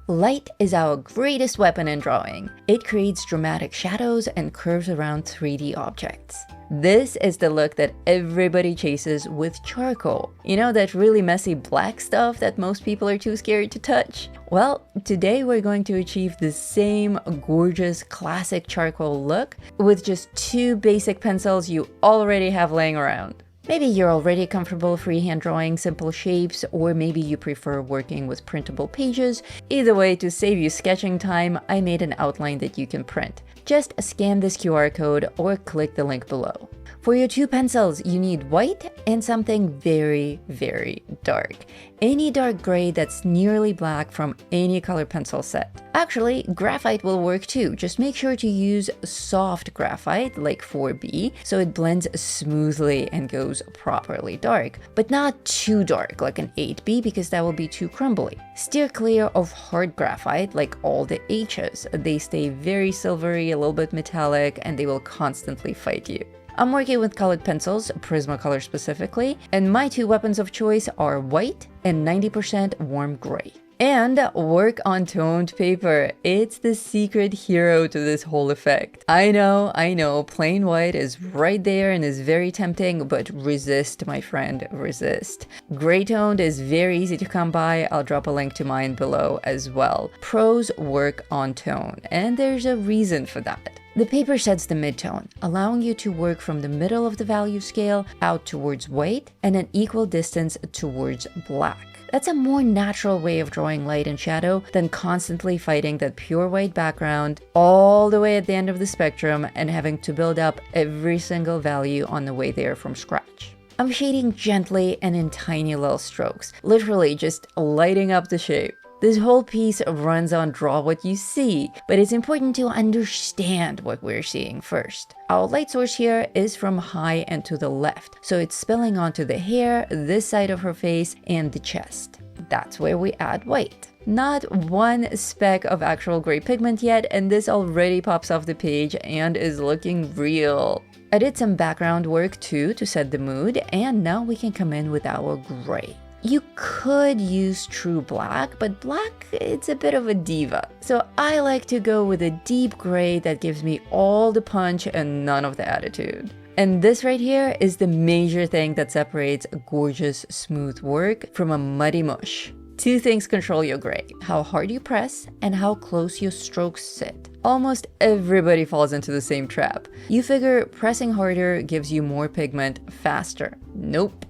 Light is our greatest weapon in drawing. It creates dramatic shadows and curves around 3D objects. This is the look that everybody chases with charcoal. You know, that really messy black stuff that most people are too scared to touch? Well, today we're going to achieve the same gorgeous classic charcoal look with just 2 basic pencils you already have laying around. Maybe you're already comfortable freehand drawing simple shapes, or maybe you prefer working with printable pages. Either way, to save you sketching time, I made an outline that you can print. Just scan this QR code or click the link below. For your 2 pencils, you need white and something very, very dark. Any dark gray that's nearly black from any color pencil set. Actually, graphite will work too. Just make sure to use soft graphite, like 4B, so it blends smoothly and goes properly dark. But not too dark, like an 8B, because that will be too crumbly. Steer clear of hard graphite, like all the H's. They stay very silvery, a little bit metallic, and they will constantly fight you. I'm working with colored pencils, Prismacolor specifically, and my 2 weapons of choice are white and 90% warm gray. And work on toned paper. It's the secret hero to this whole effect. I know, plain white is right there and is very tempting, but resist, my friend, resist. Gray toned is very easy to come by. I'll drop a link to mine below as well. Pros work on tone, and there's a reason for that. The paper sets the midtone, allowing you to work from the middle of the value scale out towards white and an equal distance towards black. That's a more natural way of drawing light and shadow than constantly fighting that pure white background all the way at the end of the spectrum and having to build up every single value on the way there from scratch. I'm shading gently and in tiny little strokes, literally just lighting up the shape. This whole piece runs on draw what you see, but it's important to understand what we're seeing first. Our light source here is from high and to the left, so it's spilling onto the hair, this side of her face, and the chest. That's where we add white. Not one speck of actual gray pigment yet, and this already pops off the page and is looking real. I did some background work too to set the mood, and now we can come in with our gray. You could use true black, but black, it's a bit of a diva. So I like to go with a deep gray that gives me all the punch and none of the attitude. And this right here is the major thing that separates gorgeous, smooth work from a muddy mush. 2 things control your gray: how hard you press and how close your strokes sit. Almost everybody falls into the same trap. You figure pressing harder gives you more pigment faster. Nope.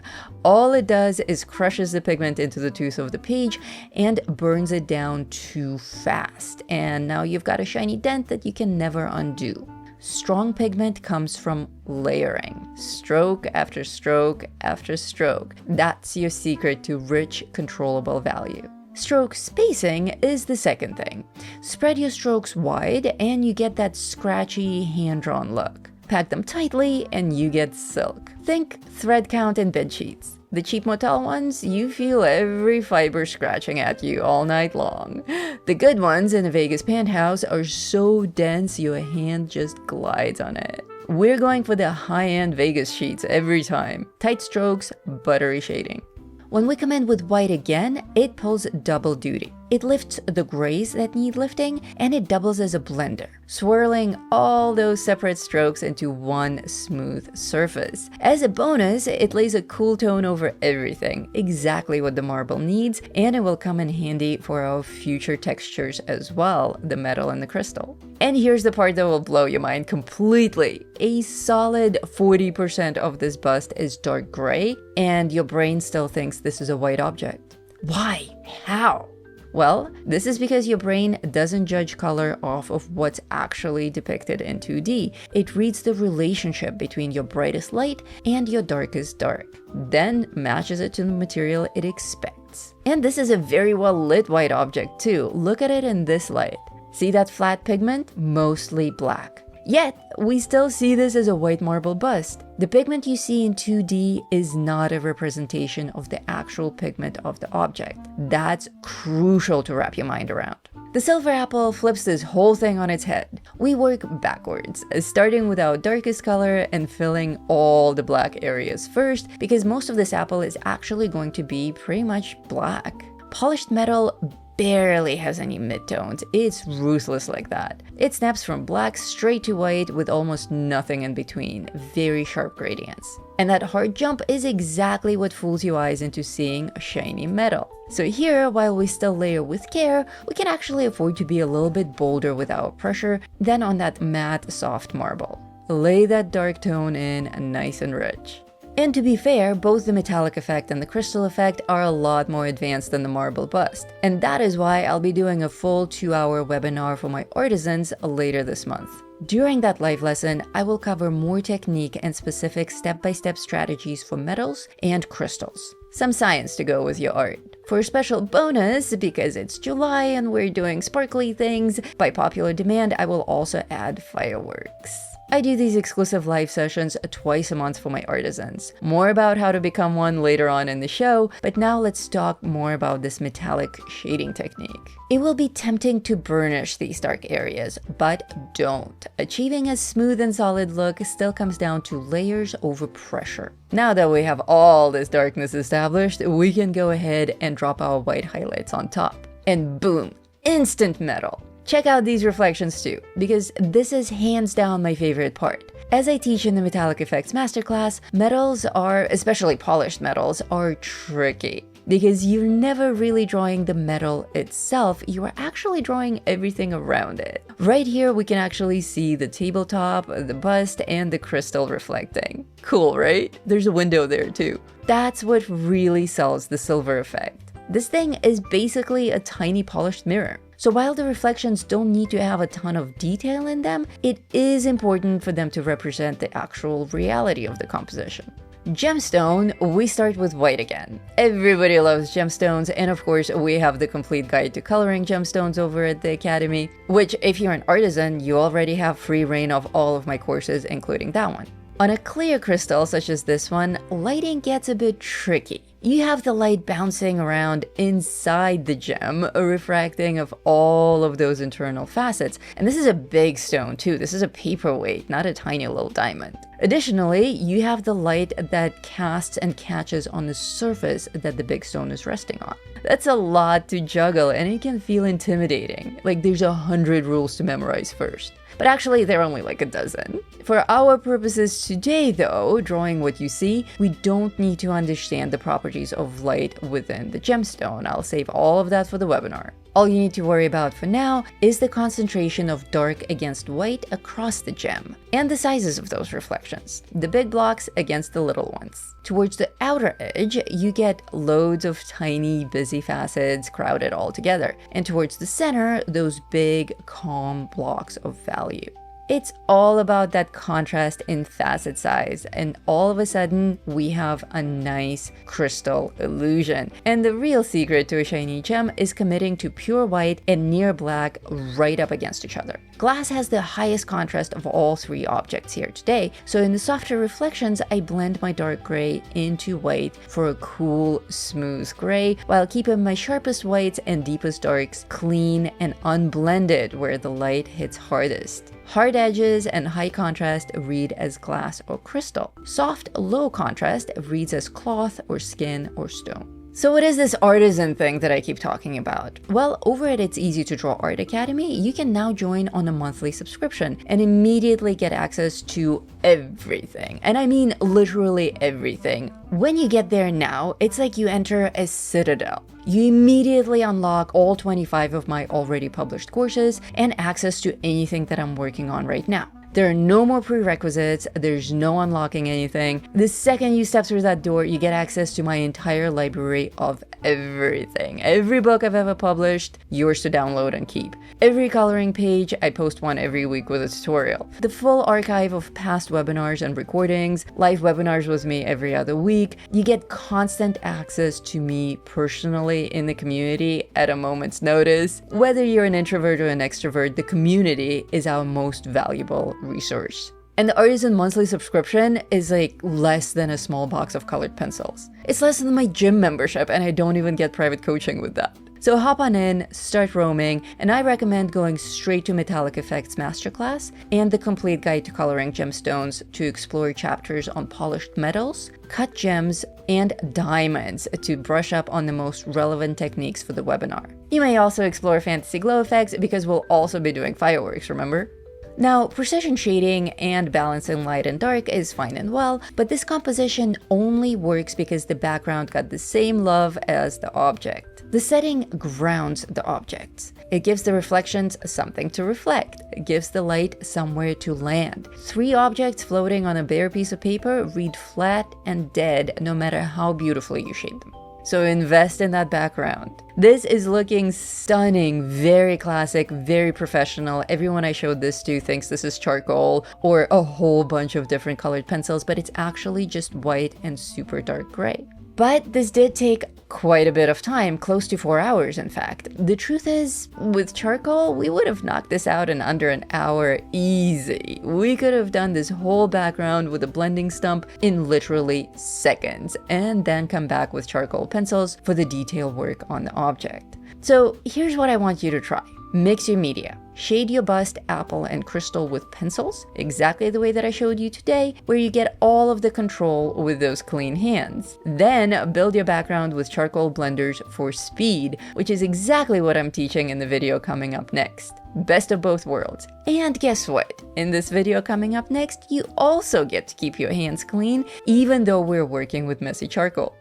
All it does is crushes the pigment into the tooth of the page and burns it down too fast. And now you've got a shiny dent that you can never undo. Strong pigment comes from layering, stroke after stroke after stroke. That's your secret to rich, controllable value. Stroke spacing is the second thing. Spread your strokes wide and you get that scratchy, hand-drawn look. Pack them tightly and you get silk. Think thread count in bed sheets. The cheap motel ones, you feel every fiber scratching at you all night long. The good ones in a Vegas penthouse are so dense your hand just glides on it. We're going for the high-end Vegas sheets every time. Tight strokes, buttery shading. When we come in with white again, it pulls double duty. It lifts the grays that need lifting, and it doubles as a blender, swirling all those separate strokes into one smooth surface. As a bonus, it lays a cool tone over everything, exactly what the marble needs, and it will come in handy for our future textures as well, the metal and the crystal. And here's the part that will blow your mind completely. A solid 40% of this bust is dark gray, and your brain still thinks this is a white object. Why? How? Well, this is because your brain doesn't judge color off of what's actually depicted in 2D. It reads the relationship between your brightest light and your darkest dark, then matches it to the material it expects. And this is a very well lit white object too. Look at it in this light. See that flat pigment? Mostly black. Yet, we still see this as a white marble bust. The pigment you see in 2D is not a representation of the actual pigment of the object. That's crucial to wrap your mind around. The silver apple flips this whole thing on its head. We work backwards, starting with our darkest color and filling all the black areas first, because most of this apple is actually going to be pretty much black. Polished metal barely has any midtones. It's ruthless like that. It snaps from black straight to white with almost nothing in between, very sharp gradients. And that hard jump is exactly what fools your eyes into seeing a shiny metal. So here, while we still layer with care, we can actually afford to be a little bit bolder with our pressure than on that matte, soft marble. Lay that dark tone in nice and rich. And to be fair, both the metallic effect and the crystal effect are a lot more advanced than the marble bust. And that is why I'll be doing a full 2-hour webinar for my artisans later this month. During that live lesson, I will cover more technique and specific step-by-step strategies for metals and crystals. Some science to go with your art. For a special bonus, because it's July and we're doing sparkly things, by popular demand, I will also add fireworks. I do these exclusive live sessions twice a month for my artisans. More about how to become one later on in the show, but now let's talk more about this metallic shading technique. It will be tempting to burnish these dark areas, but don't. Achieving a smooth and solid look still comes down to layers over pressure. Now that we have all this darkness established, we can go ahead and drop our white highlights on top. And boom, instant metal. Check out these reflections too, because this is hands down my favorite part. As I teach in the Metallic Effects Masterclass, metals are, especially polished metals, are tricky. Because you're never really drawing the metal itself, you are actually drawing everything around it. Right here, we can actually see the tabletop, the bust, and the crystal reflecting. Cool, right? There's a window there too. That's what really sells the silver effect. This thing is basically a tiny polished mirror. So while the reflections don't need to have a ton of detail in them, it is important for them to represent the actual reality of the composition. Gemstone, we start with white again. Everybody loves gemstones, and of course we have the complete guide to coloring gemstones over at the Academy, which if you're an artisan, you already have free reign of all of my courses, including that one. On a clear crystal such as this one, lighting gets a bit tricky. You have the light bouncing around inside the gem, refracting of all of those internal facets. And this is a big stone too. This is a paperweight, not a tiny little diamond. Additionally, you have the light that casts and catches on the surface that the big stone is resting on. That's a lot to juggle, and it can feel intimidating. Like there's 100 rules to memorize first. But actually, there are only like a dozen. For our purposes today, though, drawing what you see, we don't need to understand the properties of light within the gemstone. I'll save all of that for the webinar. All you need to worry about for now is the concentration of dark against white across the gem, and the sizes of those reflections, the big blocks against the little ones. Towards the outer edge, you get loads of tiny, busy facets crowded all together, and towards the center, those big, calm blocks of value. It's all about that contrast in facet size, and all of a sudden, we have a nice crystal illusion. And the real secret to a shiny gem is committing to pure white and near black right up against each other. Glass has the highest contrast of all three objects here today, so in the softer reflections, I blend my dark gray into white for a cool, smooth gray, while keeping my sharpest whites and deepest darks clean and unblended where the light hits hardest. Hard edges and high contrast read as glass or crystal. Soft, low contrast reads as cloth or skin or stone. So what is this artisan thing that I keep talking about? Well, over at It's Easy to Draw Art Academy, you can now join on a monthly subscription and immediately get access to everything. And I mean literally everything. When you get there now, it's like you enter a citadel. You immediately unlock all 25 of my already published courses and access to anything that I'm working on right now. There are no more prerequisites, there's no unlocking anything. The second you step through that door, you get access to my entire library of everything. Every book I've ever published, yours to download and keep. Every coloring page, I post one every week with a tutorial. The full archive of past webinars and recordings, live webinars with me every other week. You get constant access to me personally in the community at a moment's notice. Whether you're an introvert or an extrovert, the community is our most valuable resource. And the Artisan monthly subscription is like less than a small box of colored pencils. It's less than my gym membership, and I don't even get private coaching with that. So hop on in, start roaming, and I recommend going straight to Metallic Effects Masterclass and the complete guide to coloring gemstones to explore chapters on polished metals, cut gems, and diamonds to brush up on the most relevant techniques for the webinar. You may also explore fantasy glow effects because we'll also be doing fireworks, remember? Now, precision shading and balancing light and dark is fine and well, but this composition only works because the background got the same love as the object. The setting grounds the objects. It gives the reflections something to reflect. It gives the light somewhere to land. 3 objects floating on a bare piece of paper read flat and dead no matter how beautifully you shade them. So invest in that background. This is looking stunning, very classic, very professional. Everyone I showed this to thinks this is charcoal or a whole bunch of different colored pencils, but it's actually just white and super dark gray. But this did take quite a bit of time, close to 4 hours in fact. The truth is, with charcoal, we would have knocked this out in under an hour easy. We could have done this whole background with a blending stump in literally seconds, and then come back with charcoal pencils for the detail work on the object. So here's what I want you to try. Mix your media. Shade your bust, apple, and crystal with pencils, exactly the way that I showed you today, where you get all of the control with those clean hands. Then build your background with charcoal blenders for speed, which is exactly what I'm teaching in the video coming up next. Best of both worlds. And guess what? In this video coming up next, you also get to keep your hands clean, even though we're working with messy charcoal.